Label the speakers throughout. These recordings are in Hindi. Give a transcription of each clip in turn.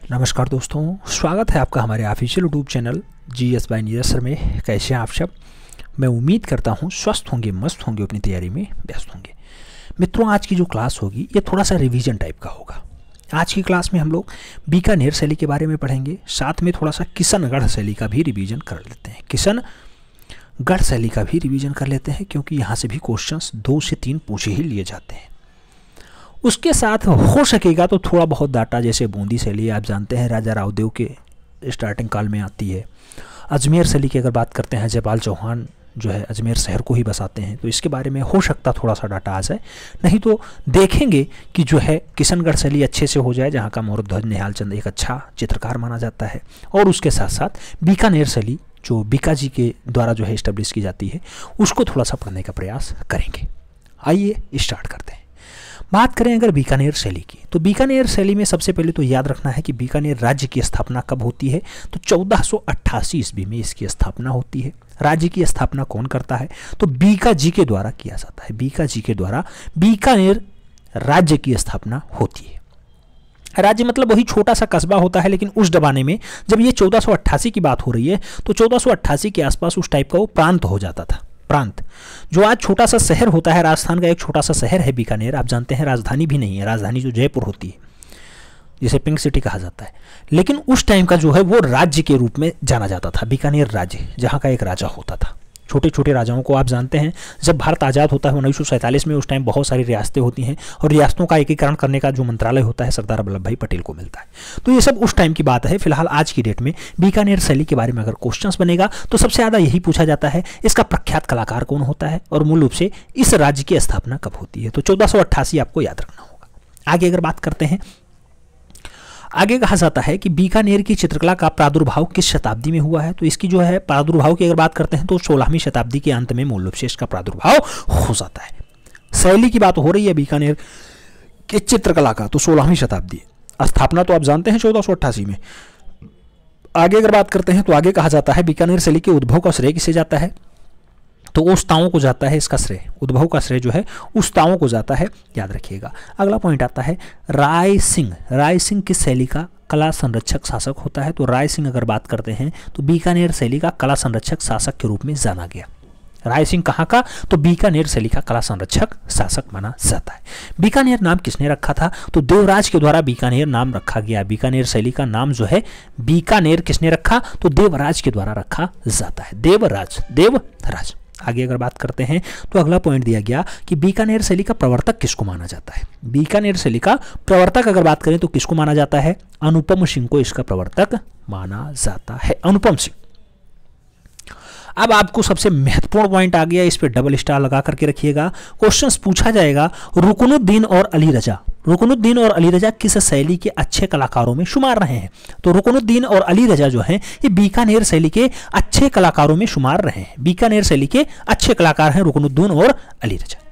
Speaker 1: नमस्कार दोस्तों, स्वागत है आपका हमारे official YouTube channel GS bye Neeraj sir में। कैसे हैं आप सब? मैं उम्मीद करता हूं स्वस्थ होंगे, मस्त होंगे, अपनी तैयारी में व्यस्त होंगे। मित्रों, आज की जो क्लास होगी ये थोड़ा सा रिवीजन टाइप का होगा। आज की क्लास में हम लोग बीकानेर शैली के बारे में पढ़ेंगे, साथ में थोड़ा सा किशनगढ़ शैली का भी रिवीजन कर लेते हैं। किशनगढ़ शैली का भी रिवीजन कर लेते हैं क्योंकि यहाँ से भी क्वेश्चंस 2 से 3 पूछे ही लिए जाते हैं। उसके साथ हो सकेगा तो थोड़ा बहुत डाटा, जैसे बूंदी शैली आप जानते हैं राजा रावदेव के स्टार्टिंग काल में आती है। अजमेर शैली की अगर बात करते हैं, जयपाल चौहान जो है अजमेर शहर को ही बसाते हैं, तो इसके बारे में हो सकता थोड़ा सा डाटा आ जाए। नहीं तो देखेंगे कि जो है किशनगढ़ शैली अच्छे से हो जाए, जहाँ का मोरध्वज निहाल चंद एक अच्छा चित्रकार माना जाता है। और उसके साथ साथ बीकानेर शैली जो बीका जी के द्वारा जो है इस्टेब्लिश की जाती है, उसको थोड़ा सा पढ़ने का प्रयास करेंगे। आइए स्टार्ट करते हैं। बात करें अगर बीकानेर शैली की, तो बीकानेर शैली में सबसे पहले तो याद रखना है कि बीकानेर राज्य की स्थापना कब होती है। तो 1488 ईस्वी में इसकी स्थापना होती है। राज्य की स्थापना कौन करता है? तो बीका जी के द्वारा किया जाता है। बीका जी के द्वारा बीकानेर राज्य की स्थापना होती है। राज्य मतलब वही छोटा सा कस्बा होता है, लेकिन उस जमाने में जब ये 1488 की बात हो रही है तो 1488 के आसपास उस टाइप का वो प्रांत हो जाता था। प्रांत जो आज छोटा सा शहर होता है, राजस्थान का एक छोटा सा शहर है बीकानेर। आप जानते हैं राजधानी भी नहीं है, राजधानी जो जयपुर होती है, जिसे पिंक सिटी कहा जाता है। लेकिन उस टाइम का जो है वो राज्य के रूप में जाना जाता था, बीकानेर राज्य, जहाँ का एक राजा होता था। छोटे छोटे राजाओं को आप जानते हैं, जब भारत आज़ाद होता है 1947 में, उस टाइम बहुत सारी रियासतें होती हैं और रियासतों का एकीकरण करने का जो मंत्रालय होता है सरदार वल्लभ भाई पटेल को मिलता है। तो ये सब उस टाइम की बात है। फिलहाल आज की डेट में बीकानेर शैली के बारे में अगर क्वेश्चंस बनेगा तो सबसे ज़्यादा यही पूछा जाता है, इसका प्रख्यात कलाकार कौन होता है और मूल रूप से इस राज्य की स्थापना कब होती है। तो 1488 आपको याद रखना होगा। आगे अगर बात करते हैं, आगे कहा जाता है कि बीकानेर की चित्रकला का प्रादुर्भाव किस शताब्दी में हुआ है। तो इसकी जो है प्रादुर्भाव की अगर बात करते हैं तो 16वीं शताब्दी के अंत में मूल रूप से इसका प्रादुर्भाव हो जाता है। शैली की बात हो रही है बीकानेर की चित्रकला का, तो 16वीं शताब्दी। स्थापना तो आप जानते हैं 1488 में। आगे अगर बात करते हैं तो आगे कहा जाता है बीकानेर शैली के उद्भव का श्रेय किसे जाता है। तो उस्ताओं को जाता है इसका श्रेय, उद्भव का श्रेय जो है उस्ताओं को जाता है, याद रखिएगा। अगला पॉइंट आता है राय सिंह। राय सिंह किस शैली का कला संरक्षक शासक होता है। तो राय सिंह अगर बात करते हैं तो बीकानेर शैली का कला संरक्षक शासक के रूप में जाना गया। राय सिंह कहाँ का? तो बीकानेर शैली का कला संरक्षक शासक माना जाता है। बीकानेर नाम किसने रखा था? तो देवराज के द्वारा बीकानेर नाम रखा गया। बीकानेर शैली का नाम जो है बीकानेर किसने रखा? तो देवराज के द्वारा रखा जाता है। देवराज। आगे अगर बात करते हैं तो अगला पॉइंट दिया गया कि बीकानेर शैली का प्रवर्तक किसको माना जाता है। बीकानेर शैली का प्रवर्तक अगर बात करें तो किसको माना जाता है? अनुपम सिंह को इसका प्रवर्तक माना जाता है। अनुपम सिंह। अब आपको सबसे महत्वपूर्ण पॉइंट आ गया, इस पे डबल स्टार लगा करके रखिएगा। क्वेश्चंस पूछा जाएगा रुकनुद्दीन और अली रजा। रुकनुद्दीन और अली रजा किस शैली के अच्छे कलाकारों में शुमार रहे हैं। तो रुकनुद्दीन और अली रजा जो हैं ये बीकानेर शैली के अच्छे कलाकारों में शुमार रहे हैं। बीकानेर शैली के अच्छे कलाकार हैं रुकनुद्दीन और अली रजा।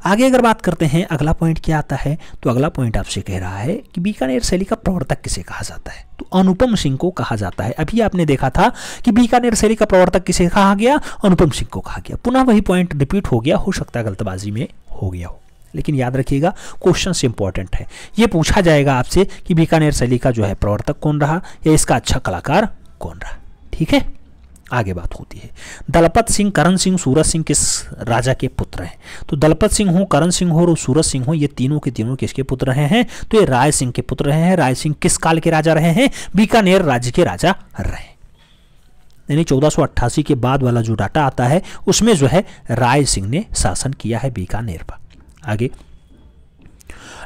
Speaker 1: आगे अगर बात करते हैं, अगला पॉइंट क्या आता है? तो अगला पॉइंट आपसे कह रहा है कि बीकानेर शैली का प्रवर्तक किसे कहा जाता है। तो अनुपम सिंह को कहा जाता है। अभी आपने देखा था कि बीकानेर शैली का प्रवर्तक किसे कहा गया? अनुपम सिंह को कहा गया। पुनः वही पॉइंट रिपीट हो गया, हो सकता है गलतबाजी में हो गया हो, लेकिन याद रखिएगा क्वेश्चन से इंपॉर्टेंट है। ये पूछा जाएगा आपसे कि बीकानेर शैली का जो है प्रवर्तक कौन रहा या इसका अच्छा कलाकार कौन रहा। ठीक है, आगे बात होती है। दलपत सिंह, करण सिंह, सूरज सिंह किस राजा के पुत्र हैं। तो दलपत सिंह हो, करण सिंह हो और सूरज सिंह हो, ये तीनों के तीनों किसके पुत्र रहे हैं? तो ये राय सिंह के पुत्र रहे हैं। राय सिंह किस काल के राजा रहे हैं? बीकानेर राज्य के राजा रहे। यानी 1488 के बाद वाला जो डाटा आता है उसमें जो है राय सिंह ने शासन किया है बीकानेर पर। आगे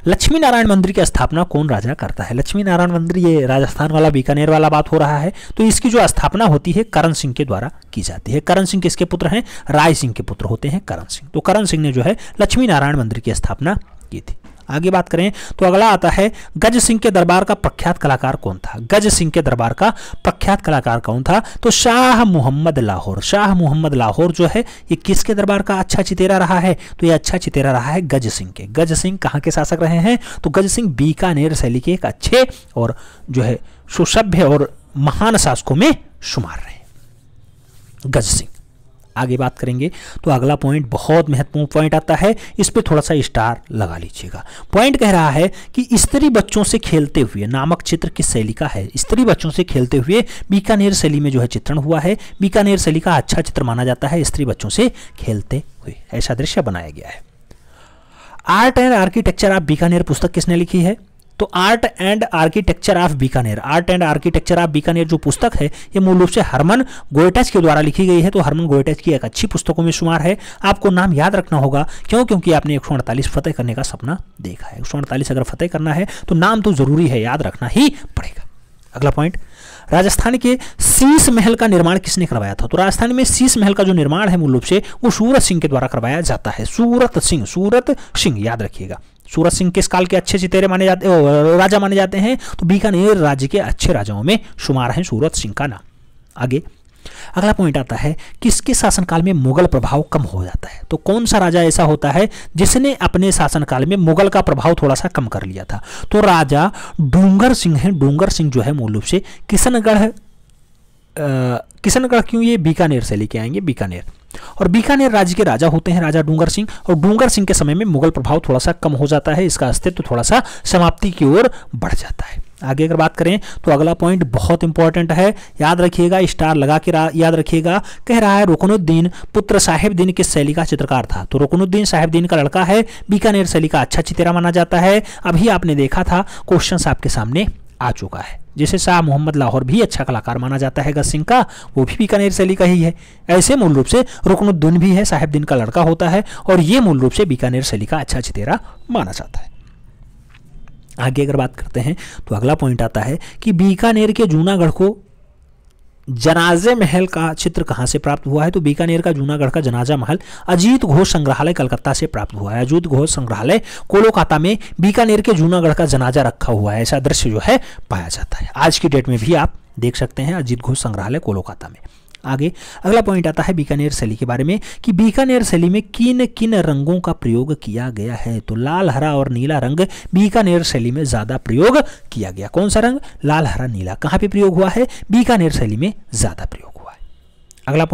Speaker 1: लक्ष्मी नारायण मंदिर की स्थापना कौन राजा करता है। लक्ष्मी नारायण मंदिर, ये राजस्थान वाला बीकानेर वाला बात हो रहा है, तो इसकी जो स्थापना होती है करण सिंह के द्वारा की जाती है। करण सिंह किसके पुत्र हैं? राय सिंह के पुत्र होते हैं करण सिंह। तो करण सिंह ने जो है लक्ष्मी नारायण मंदिर की स्थापना की थी। आगे बात करें तो अगला आता है गज सिंह के दरबार का प्रख्यात कलाकार कौन था। गज सिंह के दरबार का प्रख्यात कलाकार कौन था? तो शाह मोहम्मद लाहौर। शाह मोहम्मद लाहौर जो है ये किसके दरबार का अच्छा चितेरा रहा है? तो ये अच्छा चितेरा रहा है गज सिंह के। गज सिंह कहाँ के शासक रहे हैं? तो गज सिंह बीकानेर शैली के एक अच्छे और जो है सुसभ्य और महान शासकों में शुमार रहे गज सिंह। आगे बात करेंगे तो अगला पॉइंट बहुत महत्वपूर्ण पॉइंट आता है, इस पे थोड़ा सा स्टार लगा लीजिएगा। पॉइंट कह रहा है कि स्त्री बच्चों से खेलते हुए नामक चित्र किस शैली का है। स्त्री बच्चों से खेलते हुए बीकानेर शैली में जो है चित्रण हुआ है। बीकानेर शैली का अच्छा चित्र माना जाता है, स्त्री बच्चों से खेलते हुए ऐसा दृश्य बनाया गया है। Art and architecture of Bikaner पुस्तक किसने लिखी है? तो art and architecture of Bikaner, art and architecture of Bikaner जो पुस्तक है ये मूल रूप से हरमन गोयटच के द्वारा लिखी गई है। तो हरमन गोयटच की एक अच्छी पुस्तकों में शुमार है। आपको नाम याद रखना होगा, क्यों? क्योंकि आपने 148 फतेह करने का सपना देखा है। 148 अगर फतेह करना है तो नाम तो जरूरी है, याद रखना ही पड़ेगा। अगला पॉइंट, राजस्थान के शीश महल का निर्माण किसने करवाया था? तो राजस्थान में शीश महल का जो निर्माण है मूल रूप से वो सूरत सिंह के द्वारा करवाया जाता है। सूरत सिंह याद रखिएगा। सूरत सिंह किस काल के अच्छे चितेरे माने जाते राजा माने जाते हैं? तो बीकानेर राज्य के अच्छे राजाओं में शुमार है सूरत सिंह का नाम। आगे अगला पॉइंट आता है, किसके शासनकाल में मुगल प्रभाव कम हो जाता है? तो कौन सा राजा ऐसा होता है जिसने अपने शासनकाल में मुगल का प्रभाव थोड़ा सा कम कर लिया था? तो राजा डूंगर सिंह है। डूंगर सिंह जो है मूल रूप से किशनगढ़ क्यों, ये बीकानेर से लेके आएंगे, बीकानेर। और बीकानेर राज्य के राजा होते हैं राजा डूंगर सिंह। और डूंगर सिंह के समय में मुगल प्रभाव थोड़ा सा कम हो जाता है, इसका अस्तित्व थोड़ा सा समाप्ति की ओर बढ़ जाता है। आगे अगर बात करें तो अगला पॉइंट बहुत इंपॉर्टेंट है, याद रखिएगा, स्टार लगा के याद रखिएगा। कह रहा है रुकनुद्दीन पुत्र साहिबदीन किस शैली का चित्रकार था? तो रुकनुद्दीन साहिबदीन का लड़का है, बीकानेर शैली का अच्छा चितेरा माना जाता है। अभी आपने देखा था, क्वेश्चन आपके सामने आ चुका है। जिसे शाह मोहम्मद लाहौर भी अच्छा कलाकार माना जाता है गज सिंह का, वो भी बीकानेर शैली का ही है। ऐसे मूल रूप से रुकनुद्दीन भी है, साहिबदीन का लड़का होता है, और ये मूल रूप से बीकानेर शैली का अच्छा चितेरा माना जाता है। आगे अगर बात करते हैं तो अगला पॉइंट आता है कि बीकानेर के जूनागढ़ को जनाजे महल का चित्र कहां से प्राप्त हुआ है? तो बीकानेर का जूनागढ़ का जनाजा महल अजीत घोष संग्रहालय कलकत्ता से प्राप्त हुआ है। अजीत घोष संग्रहालय कोलकाता में बीकानेर के जूनागढ़ का जनाजा रखा हुआ है, ऐसा दृश्य जो है पाया जाता है। आज की डेट में भी आप देख सकते हैं अजीत घोष संग्रहालय कोलकाता में। आगे अगला पॉइंट आता है बीकानेर शैली के बारे में कि बीकानेर शैली में किन किन रंगों का प्रयोग किया गया है? तो लाल, हरा और नीला रंग बीकानेर शैली में ज्यादा प्रयोग किया गया। कौन सा रंग? लाल, हरा, नीला। कहां पे प्रयोग हुआ है? बीकानेर शैली में ज्यादा प्रयोग हुआ है। अगला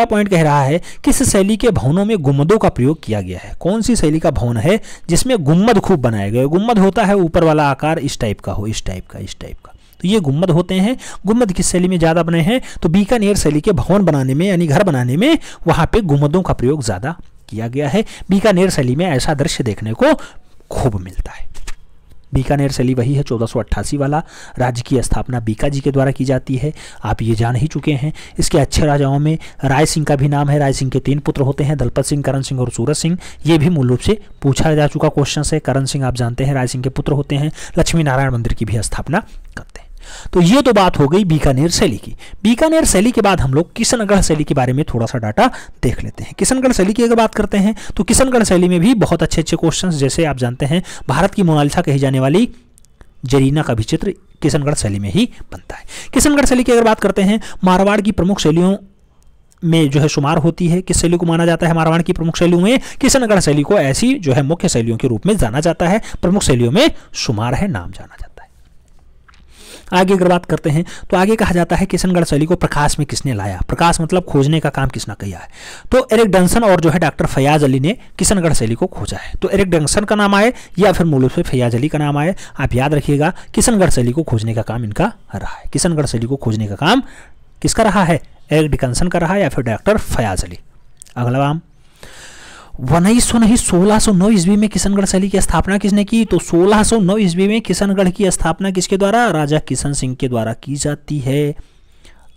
Speaker 1: पॉइंट कह रहा है किस शैली के भवनों में गुम्मदों का प्रयोग किया गया है? कौन सी शैली का भवन है जिसमें गुम्मद खूब बनाए गए? गुम्मद होता है ऊपर वाला आकार इस टाइप का हो, इस टाइप का, तो ये गुम्मद होते हैं। गुम्मद किस शैली में ज्यादा बने हैं? तो बीकानेर शैली के भवन बनाने में, यानी घर बनाने में, वहां पे गुम्मदों का प्रयोग ज्यादा किया गया है। बीकानेर शैली में ऐसा दृश्य देखने को खूब मिलता है। बीकानेर शैली वही है 1488 वाला। राज्य की स्थापना बीका जी के द्वारा की जाती है, आप ये जान ही चुके हैं। इसके अच्छे राजाओं में राय सिंह का भी नाम है। राय सिंह के 3 पुत्र होते हैं, दलपत सिंह, करण सिंह और सूरत सिंह। ये भी मूल रूप से पूछा जा चुका क्वेश्चन है। करण सिंह आप जानते हैं राय सिंह के पुत्र होते हैं। लक्ष्मी नारायण मंदिर की भी स्थापना करते हैं। तो ये तो बात हो गई बीकानेर शैली की। बीकानेर शैली के बाद हम लोग किशनगढ़ शैली के बारे में थोड़ा सा डाटा देख लेते हैं। किशनगढ़ शैली की अगर बात करते हैं तो किशनगढ़ शैली में भी बहुत अच्छे अच्छे क्वेश्चंस, जैसे आप जानते हैं भारत की मोनालिसा कही जाने वाली जरीना का भी चित्र किशनगढ़ शैली में ही बनता है। किशनगढ़ शैली की अगर बात करते हैं, मारवाड़ की प्रमुख शैलियों में जो है शुमार होती है। किस शैली को माना जाता है मारवाड़ की प्रमुख शैलियों में? किशनगढ़ शैली को ऐसी जो है मुख्य शैलियों के रूप में जाना जाता है, प्रमुख शैलियों में शुमार है, नाम जाना जाता है। आगे अगर बात करते हैं तो आगे कहा जाता है किशनगढ़ शैली को प्रकाश में किसने लाया? प्रकाश मतलब खोजने का काम किसने किया है? तो एरिक डंसन और जो है डॉक्टर फयाज अली ने किशनगढ़ शैली को खोजा है। तो एरिक डंसन का नाम आए या फिर मूल रूप से फयाज अली का नाम आए, आप याद रखिएगा, किशनगढ़ शैली को खोजने का काम इनका रहा है। किशनगढ़ शैली को खोजने का काम किसका रहा है? एरिक डिकंसन का रहा है या फिर डॉक्टर फयाज अली। अगला नाम 1609 ईस्वी में किशनगढ़ शैली की स्थापना किसने की? तो 1609 ईस्वी में किशनगढ़ की स्थापना किसके द्वारा? राजा किशन सिंह के द्वारा की जाती है।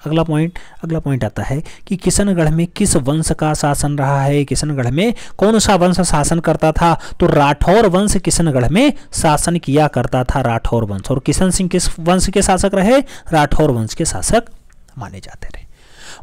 Speaker 1: अगला पॉइंट आता है कि किशनगढ़ में किस वंश का शासन रहा है? किशनगढ़ में कौन सा वंश शासन करता था? तो राठौर वंश किशनगढ़ में शासन किया करता था, राठौर वंश। और किशन सिंह किस वंश के शासक रहे? राठौर वंश के शासक माने जाते रहे।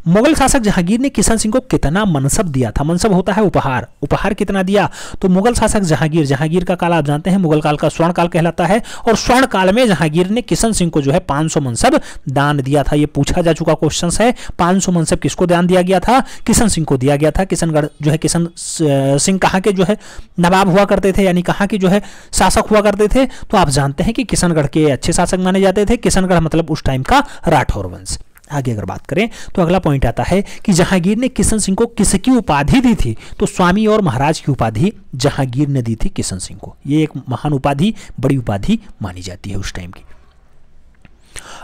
Speaker 1: मुगल शासक जहांगीर ने किशन सिंह को कितना मनसब दिया था? मनसब होता है उपहार, उपहार कितना दिया? तो मुगल शासक जहांगीर का काल आप जानते हैं मुगल काल का स्वर्ण काल कहलाता है, और स्वर्ण काल में जहांगीर ने किशन सिंह को जो है 500 मनसब दान दिया था। ये पूछा जा चुका क्वेश्चन है। 500 मनसब किसको दान दिया गया था? किशन सिंह को दिया गया था। किशनगढ़ जो है किशन सिंह कहाँ के जो है नवाब हुआ करते थे, यानी कहाँ के जो है शासक हुआ करते थे? तो आप जानते हैं कि किशनगढ़ के अच्छे शासक माने जाते थे। किशनगढ़ मतलब उस टाइम का राठौर वंश। आगे अगर बात करें तो अगला पॉइंट आता है कि जहांगीर ने किशन सिंह को किसकी उपाधि दी थी? तो स्वामी और महाराज की उपाधि जहांगीर ने दी थी किशन सिंह को। ये एक महान उपाधि, बड़ी उपाधि मानी जाती है उस टाइम की।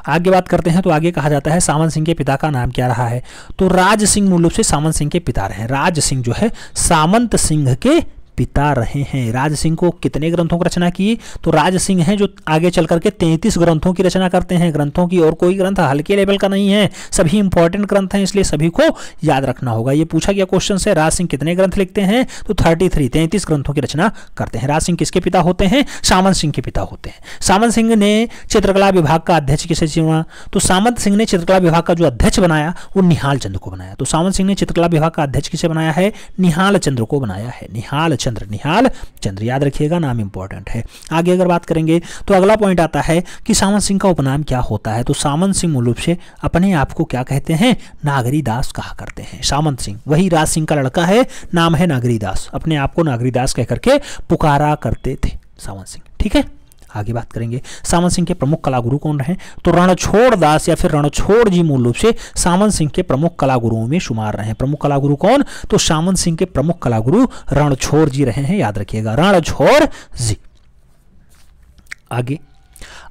Speaker 1: आगे बात करते हैं तो आगे कहा जाता है सामंत सिंह के पिता का नाम क्या रहा है? तो राज सिंह मूल रूप से सामंत सिंह के पिता रहे। राज सिंह जो है सामंत सिंह के पिता रहे हैं। राज सिंह को कितने ग्रंथों की रचना की? तो राज सिंह हैं जो आगे चल करके 33 ग्रंथों की रचना करते हैं। ग्रंथों की और कोई ग्रंथ हल्के लेवल का नहीं है, सभी इंपॉर्टेंट ग्रंथ हैं, इसलिए सभी को याद रखना होगा। ये पूछा गया क्वेश्चन से, राज सिंह कितने ग्रंथ लिखते हैं? तो 33 ग्रंथों की रचना करते हैं। राज सिंह किसके पिता होते हैं? सामंत सिंह के पिता होते हैं। सामंत सिंह ने चित्रकला विभाग का अध्यक्ष किसे चुना? तो सामंत सिंह ने चित्रकला विभाग का जो अध्यक्ष बनाया वो निहाल चंद्र को बनाया। तो सामंत सिंह ने चित्रकला विभाग का अध्यक्ष किसे बनाया है? निहाल चंद्र को बनाया है। निहाल चंद्र याद रखिएगा, नाम इंपॉर्टेंट है। आगे अगर बात करेंगे तो अगला पॉइंट आता है कि सामंत सिंह का उपनाम क्या होता है? तो सामंत सिंह मूल रूप से अपने आप को क्या कहते हैं? नागरी दास कहा करते हैं। सामंत सिंह वही राज सिंह का लड़का है, नाम है नागरी दास, अपने आप को नागरी दास कह करके पुकारा करते थे सामंत सिंह। ठीक है, आगे बात करेंगे सामंत सिंह के प्रमुख कलागुरु कौन रहे? तो रणछोड़ दास या फिर रणछोड़ जी मूल रूप से सामंत सिंह के प्रमुख कलागुरुओं में शुमार रहे हैं। प्रमुख कलागुरु कौन? तो सामंत सिंह के प्रमुख कलागुरु रणछोड़ जी रहे हैं, याद रखिएगा, रणछोड़ जी।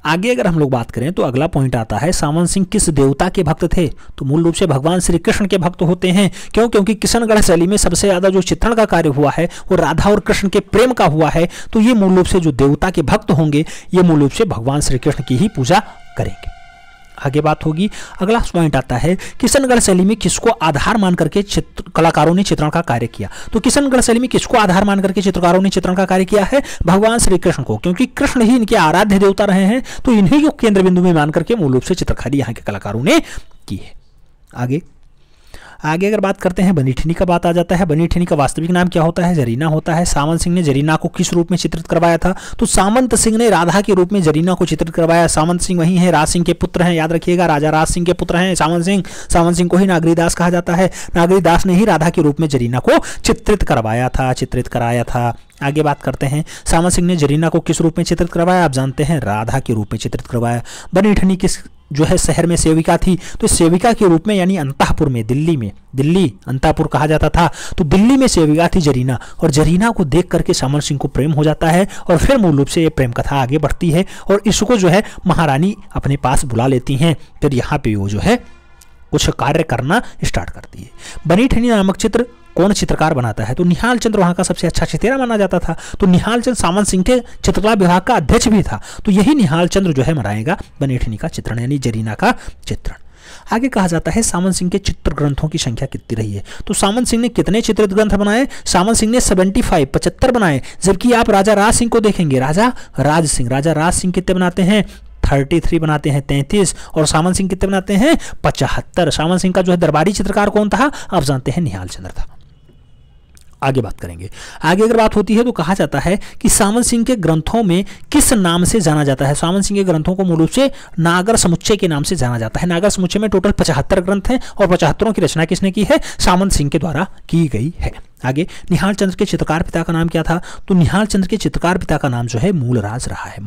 Speaker 1: आगे अगर हम लोग बात करें तो अगला पॉइंट आता है सामंत सिंह किस देवता के भक्त थे? तो मूल रूप से भगवान श्री कृष्ण के भक्त होते हैं। क्यों? क्योंकि किशनगढ़ शैली में सबसे ज्यादा जो चित्रण का कार्य हुआ है वो राधा और कृष्ण के प्रेम का हुआ है। तो ये मूल रूप से जो देवता के भक्त होंगे ये मूल रूप से भगवान श्री कृष्ण की ही पूजा करेंगे। आगे बात होगी। अगला पॉइंट आता है किशनगढ़ शैली में किसको आधार मान करके कलाकारों ने चित्रण का कार्य किया? तो किशनगढ़ शैली में किसको आधार मान करके चित्रकारों ने चित्रण का कार्य किया है? भगवान श्री कृष्ण को, क्योंकि कृष्ण ही इनके आराध्य देवता रहे हैं। तो इन्हीं को केंद्र बिंदु में मान करके मूल रूप से चित्रकारी यहाँ के कलाकारों ने की है। आगे अगर बात करते हैं बनीठनी का बात आ जाता है। बनीठनी का वास्तविक नाम क्या होता है? जरीना होता है। सामंत सिंह ने जरीना को किस रूप में चित्रित करवाया था? तो सामंत सिंह ने राधा के रूप में जरीना को चित्रित करवाया। सामंत सिंह वही है, राज सिंह के पुत्र हैं, याद रखिएगा, राजा राज सिंह के पुत्र हैं सामंत सिंह। सामंत सिंह को ही नागरी दास कहा जाता है। नागरी दास ने ही राधा के रूप में जरीना को चित्रित कराया था। आगे बात करते हैं सामंत सिंह ने जरीना को किस रूप में चित्रित करवाया? आप जानते हैं, राधा के रूप में चित्रित करवाया। बनीठनी किस जो है शहर में सेविका थी? तो सेविका के रूप में यानी अंतःपुर में, दिल्ली अंतःपुर कहा जाता था। तो दिल्ली में सेविका थी जरीना, और जरीना को देख करके सामंत सिंह को प्रेम हो जाता है और फिर मूल रूप से ये प्रेम कथा आगे बढ़ती है और इसको जो है महारानी अपने पास बुला लेती हैं। फिर यहाँ पे वो जो है कुछ कार्य करना स्टार्ट करती है। बनीठनी नामक चित्र कौन चित्रकार बनाता है? तो निहाल चंद्र वहां का सबसे अच्छा चितेरा माना जाता था। तो निहाल चंद्र सामंत सिंह के चित्रकला विभाग का अध्यक्ष भी था। तो यही निहाल चंद्र जो है बनाएगा बनीठनी का चित्रण यानी जरीना का चित्रण। आगे कहा जाता है सामंत सिंह के चित्र ग्रंथों की संख्या कितनी रही है? तो सामंत सिंह ने कितने चित्रित ग्रंथ बनाए? सामंत सिंह ने 75 बनाए। जबकि आप राजा राज सिंह को देखेंगे, राजा राज सिंह कितने बनाते हैं? 33 बनाते हैं, 33। और सामंत सिंह कितने बनाते हैं? 75। सामंत सिंह का जो है दरबारी चित्रकार कौन था? आप जानते हैं, निहाल चंद्र था। आगे बात करेंगे। आगे अगर बात होती है तो कहा जाता है कि सामंत सिंह के ग्रंथों में किस नाम से जाना जाता है? सामंत सिंह के ग्रंथों को मूल रूप से नागर समुच्चय के नाम से जाना जाता है। नागर समुच्चय में टोटल 75 ग्रंथ हैं और 75 की रचना किसने की है? सामंत सिंह के द्वारा की गई है। आगे निहाल चंद्र के चित्रकार पिता का नाम क्या था? तो निहाल चंद्र के चित्रकार पिता का नाम जो है मूलराज रहा है।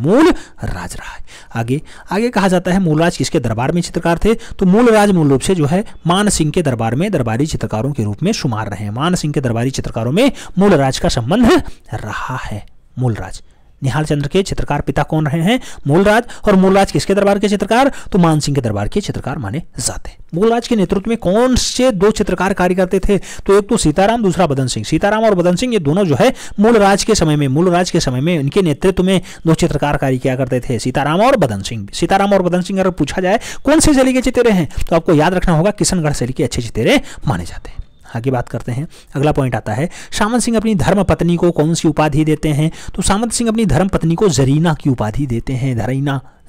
Speaker 1: आगे कहा जाता है मूलराज किसके दरबार में चित्रकार थे? तो मूलराज मूल रूप से जो है मान सिंह के दरबार में दरबारी चित्रकारों के रूप में शुमार रहे हैं। मान सिंह के दरबारी चित्रकारों में मूलराज का संबंध रहा है। मूलराज निहाल चंद्र के चित्रकार पिता कौन रहे हैं? मूलराज। और मूलराज किसके दरबार के चित्रकार? तो मान सिंह के दरबार के चित्रकार माने जाते हैं। मूलराज के नेतृत्व में कौन से 2 चित्रकार कार्य करते थे? तो एक तो सीताराम, दूसरा बदन सिंह। सीताराम और बदन सिंह ये दोनों जो है मूलराज के समय में इनके नेतृत्व में 2 चित्रकार कार्य किया करते थे, सीताराम और बदन सिंह। सीताराम और बदन सिंह अगर पूछा जाए कौन सी शैली के चितेरे हैं तो आपको याद रखना होगा किशनगढ़ शैली के अच्छे चितेरे माने जाते हैं। आगे बात करते हैं। अगला पॉइंट आता है सामंत सिंह अपनी धर्म पत्नी को कौन सी उपाधि देते हैं? तो सामंत सिंह अपनी धर्म पत्नी को जरीना की उपाधि देते हैं।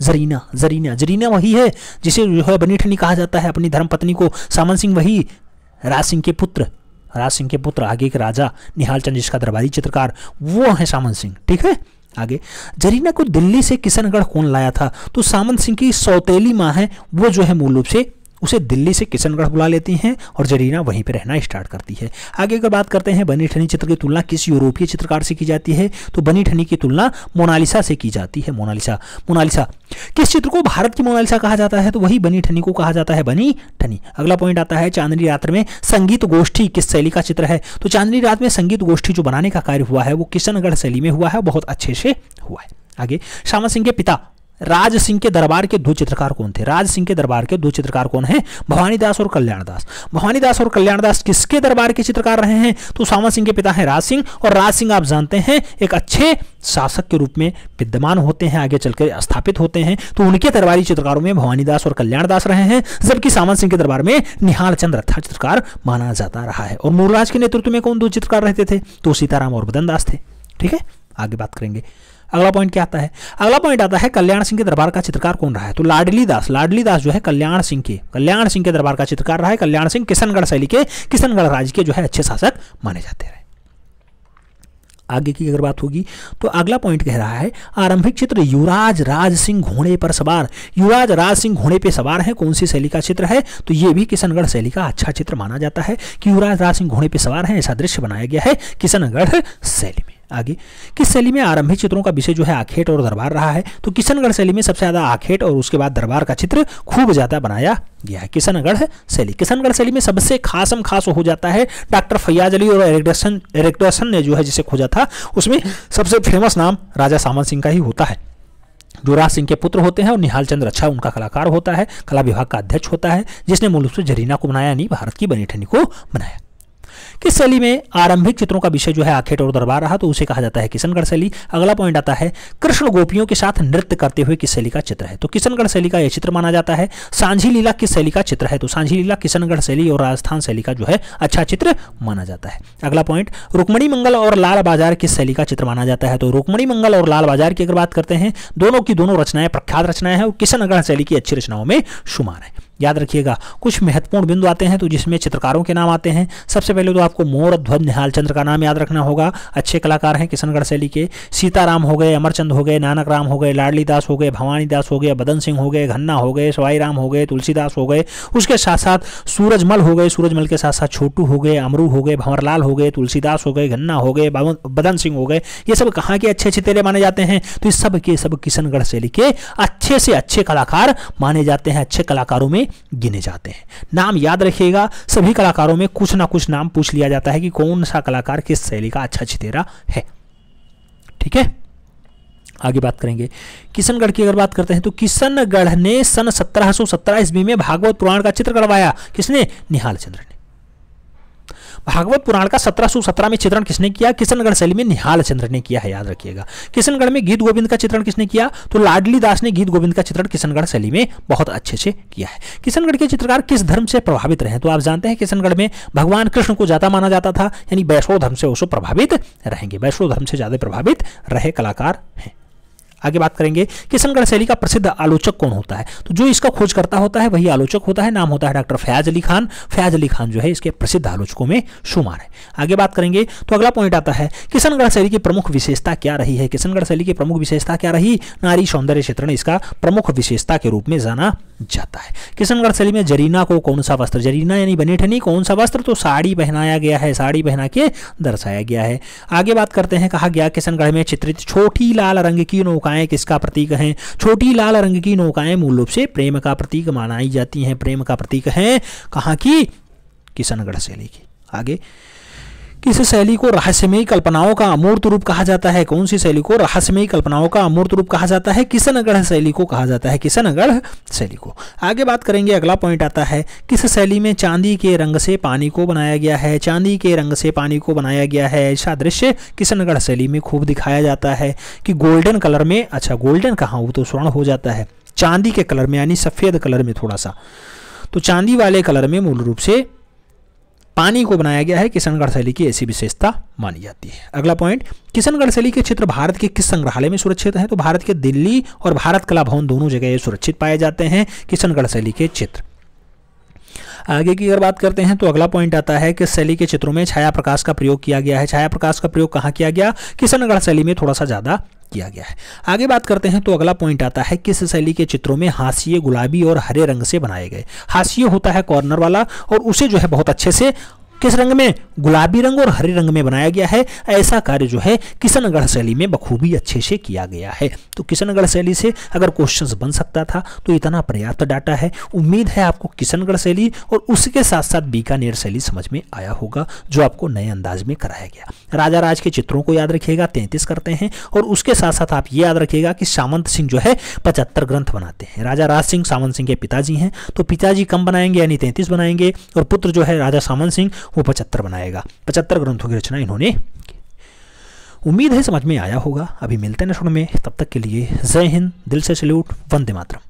Speaker 1: जरीना वही है जिसे जो है बनीठनी कहा जाता है अपनी धर्म पत्नी को। सामंत सिंह वही राज सिंह के पुत्र आगे के राजा निहाल चंद्र जिसका दरबारी चित्रकार वो है सामंत सिंह। ठीक है। आगे जरीना को दिल्ली से किशनगढ़ कौन लाया था? तो सामंत सिंह की सौतेली माँ है, वो जो है मूल रूप से उसे दिल्ली से किशनगढ़ बुला लेती हैं और जरीना वहीं पर रहना स्टार्ट करती है। आगे अगर बात करते हैं बनी ठनी चित्र की तुलना किस यूरोपीय चित्रकार से की जाती है, तो बनी ठनी की तुलना मोनालिसा से की जाती है। मोनालिसा किस चित्र को भारत की मोनालिसा कहा जाता है, तो वही बनी ठनी को कहा जाता है बनी ठनी। अगला पॉइंट आता है चांदनी रात में संगीत गोष्ठी किस शैली का चित्र है, तो चांदनी रात में संगीत गोष्ठी जो बनाने का कार्य हुआ है वो किशनगढ़ शैली में हुआ है, बहुत अच्छे से हुआ है। आगे श्यामा सिंह के पिता राज सिंह के दरबार के दो चित्रकार कौन थे, राज सिंह के दरबार के दो चित्रकार कौन हैं, भवानी दास और कल्याण दास। भवानी दास और कल्याण दास किसके दरबार के चित्रकार रहे हैं, तो श्यामा सिंह के पिता हैं राज सिंह, और राज सिंह आप जानते हैं एक अच्छे शासक के रूप में विद्यमान होते हैं, आगे चलकर स्थापित होते हैं, तो उनके दरबारी चित्रकारों में भवानी दास और कल्याण दास रहे हैं, जबकि श्यामा सिंह के दरबार में निहाल चंद्र अच्छा चित्रकार माना जाता रहा है। और मूलराज के नेतृत्व में कौन दो चित्रकार रहते थे, तो सीताराम और बदन दास थे। ठीक है, आगे बात करेंगे। अगला पॉइंट क्या आता है, अगला पॉइंट आता है कल्याण सिंह के दरबार का चित्रकार कौन रहा है, तो लाडली दास जो है कल्याण सिंह के दरबार का चित्रकार रहा है। कल्याण सिंह किशनगढ़ शैली के, किशनगढ़ राज्य के जो है अच्छे शासक माने जाते रहे। आगे की अगर बात होगी तो अगला पॉइंट कह रहा है आरंभिक चित्र युवराज राज सिंह घोड़े पर सवार। युवराज राज सिंह घोड़े पे सवार है, कौन सी शैली का चित्र है, तो ये भी किशनगढ़ शैली का अच्छा चित्र माना जाता है कि युवराज राज सिंह घोड़े पे सवार है, ऐसा दृश्य बनाया गया है किशनगढ़ शैली में। आगे किस शैली में आरंभिक चित्रों का विषय जो है आखेट और दरबार रहा है, तो किशनगढ़ शैली में सबसे ज्यादा आखेट और उसके बाद दरबार का चित्र खूब ज्यादा बनाया गया है। किशनगढ़ शैली में सबसे खासम खास हो जाता है डॉक्टर फैयाज अली और एरिक्सन ने जो है जिसे खोजा था, उसमें सबसे फेमस नाम राजा सामंत सिंह का ही होता है, जो राज सिंह के पुत्र होते हैं, और निहाल चंद्र अच्छा उनका कलाकार होता है, कला विभाग का अध्यक्ष होता है, जिसने मूल रूप से जरीना को बनाया नहीं, भारत की बनी ठनी को बनाया। किस शैली में आरंभिक चित्रों का विषय जो है आखेट और दरबार रहा, तो उसे कहा जाता है किशनगढ़ शैली। अगला पॉइंट आता है कृष्ण गोपियों के साथ नृत्य करते हुए किस शैली का चित्र है, तो किशनगढ़ शैली का यह चित्र माना जाता है। सांझी लीला किस शैली का चित्र है, तो सांझी लीला किशनगढ़ शैली और राजस्थान शैली का जो है अच्छा चित्र माना जाता है। अगला पॉइंट रुक्मणी मंगल और लाल बाजार किस शैली का चित्र माना जाता है, तो रुक्मणी मंगल और लाल बाजार की अगर बात करते हैं, दोनों की दोनों रचनाएं प्रख्यात रचनाएं हैं और किशनगढ़ शैली की अच्छी रचनाओं में शुमार है। याद रखिएगा कुछ महत्वपूर्ण बिंदु आते हैं तो जिसमें चित्रकारों के नाम आते हैं। सबसे पहले तो आपको मोर ध्वज निहाल चंद्र का नाम याद रखना होगा, अच्छे कलाकार हैं किशनगढ़ शैली के। सीताराम हो गए, अमरचंद हो गए, नानक राम हो गए, लाडली दास हो गए, भवानी दास हो गए, बदन सिंह हो गए, घन्ना हो गए, सवाई राम हो गए, तुलसीदास हो गए। उसके साथ साथ सूरजमल हो गए, सूरजमल के साथ साथ छोटू हो गए, अमरू हो गए, भंवरलाल हो गए, तुलसीदास हो गए, घन्ना हो गए, बदन सिंह हो गए। ये सब कहाँ के अच्छे चितेरे माने जाते हैं, तो इस सब के सब किशनगढ़ शैली के अच्छे से अच्छे कलाकार माने जाते हैं, अच्छे कलाकारों में गिने जाते हैं। नाम याद रखिएगा, सभी कलाकारों में कुछ ना कुछ नाम पूछ लिया जाता है कि कौन सा कलाकार किस शैली का अच्छा चितेरा है। ठीक है, आगे बात करेंगे। किशनगढ़ की अगर बात करते हैं तो किशनगढ़ ने सन 1717 ईस्वी में भागवत पुराण का चित्र करवाया, किसने, निहाल चंद्र ने। भागवत पुराण का 1717 में चित्रण किसने किया, किशनगढ़ शैली में निहाल चंद्र ने किया है, याद रखिएगा। किशनगढ़ में गीत गोविंद का चित्रण किसने किया, तो लाडली दास ने गीत गोविंद का चित्रण किशनगढ़ शैली में बहुत अच्छे से किया है। किशनगढ़ के चित्रकार किस धर्म से प्रभावित रहे, तो आप जानते हैं किशनगढ़ में भगवान कृष्ण को ज्यादा माना जाता था, यानी वैष्णव धर्म से उसको प्रभावित रहेंगे, वैष्णव धर्म से ज्यादा प्रभावित रहे कलाकार हैं। आगे बात करेंगे किशनगढ़ शैली का प्रसिद्ध आलोचक कौन होता है, तो जो इसका खोज करता होता है वही आलोचक होता है, नाम होता है डॉक्टर फयाज अली खान। फयाज अली खान जो है इसके प्रसिद्ध आलोचकों में शुमार है। आगे बात करेंगे तो अगला पॉइंट आता है किशनगढ़ शैली की प्रमुख विशेषता क्या रही है, किशनगढ़ शैली की प्रमुख विशेषता क्या रही, नारी सौंदर्य चित्रण इसका प्रमुख विशेषता के रूप में जाना जाता है। किशनगढ़ शैली में जरीना को कौन सा वस्त्र, जरीना यानी बनी ठनी कौन सा वस्त्र, तो साड़ी पहनाया गया है, साड़ी पहना के दर्शाया गया है। आगे बात करते हैं, कहा गया किशनगढ़ में चित्रित छोटी लाल रंग की नौकाएं किसका प्रतीक हैं, छोटी लाल रंग की नौकाएं मूल रूप से प्रेम का प्रतीक मानाई जाती हैं, प्रेम का प्रतीक है कहाँ की, किशनगढ़ शैली की। आगे किस शैली को रहस्यमयी कल्पनाओं का अमूर्त रूप कहा जाता है, कौन सी शैली को रहस्यमयी कल्पनाओं का अमूर्त रूप कहा जाता है, किशनगढ़ शैली को कहा जाता है, किशनगढ़ शैली को। आगे बात करेंगे, अगला पॉइंट आता है किस शैली में चांदी के रंग से पानी को बनाया गया है, चांदी के रंग से पानी को बनाया गया है। ऐसा दृश्य किशनगढ़ शैली में खूब दिखाया जाता है कि गोल्डन कलर में, अच्छा गोल्डन कहाँ, वो तो स्वर्ण हो जाता है, चांदी के कलर में यानी सफेद कलर में थोड़ा सा, तो चांदी वाले कलर में मूल रूप से पानी को बनाया गया है, किशनगढ़ शैली की ऐसी विशेषता मानी जाती है। अगला पॉइंट, किशनगढ़ शैली के चित्र भारत के किस संग्रहालय में सुरक्षित हैं, तो भारत के दिल्ली और भारत कला भवन दोनों जगह ये सुरक्षित पाए जाते हैं किशनगढ़ शैली के चित्र। आगे की अगर बात करते हैं तो अगला पॉइंट आता है कि शैली के चित्रों में छाया प्रकाश का प्रयोग किया गया है। छाया प्रकाश का प्रयोग कहाँ किया गया? किशनगढ़ शैली में थोड़ा सा ज़्यादा किया गया है। आगे बात करते हैं तो अगला पॉइंट आता है किस शैली के चित्रों में हाशिए गुलाबी और हरे रंग से बनाए गए। हाशिए होता है कॉर्नर वाला और उसे जो है बहुत अच्छे से किस रंग में? गुलाबी रंग और हरे रंग में बनाया गया है। ऐसा कार्य जो है किशनगढ़ शैली में बखूबी अच्छे से किया गया है। तो किशनगढ़ शैली से अगर क्वेश्चंस बन सकता था तो इतना पर्याप्त डाटा है। उम्मीद है आपको किशनगढ़ शैली और उसके साथ साथ बीकानेर शैली समझ में आया होगा, जो आपको नए अंदाज में कराया गया। राजा राज के चित्रों को याद रखिएगा, 33 करते हैं, और उसके साथ साथ आप ये याद रखिएगा कि सामंत सिंह जो है 75 ग्रंथ बनाते हैं। राजा राज सिंह सामंत सिंह के पिताजी हैं, तो पिताजी कम बनाएंगे यानी 33 बनाएंगे, और पुत्र जो है राजा सामंत सिंह वो 75 बनाएगा। 75 ग्रंथों की रचना इन्होंने। उम्मीद है समझ में आया होगा। अभी मिलते हैं नेक्स्ट में, तब तक के लिए जय हिंद, दिल से सैल्यूट, वंदे मातरम।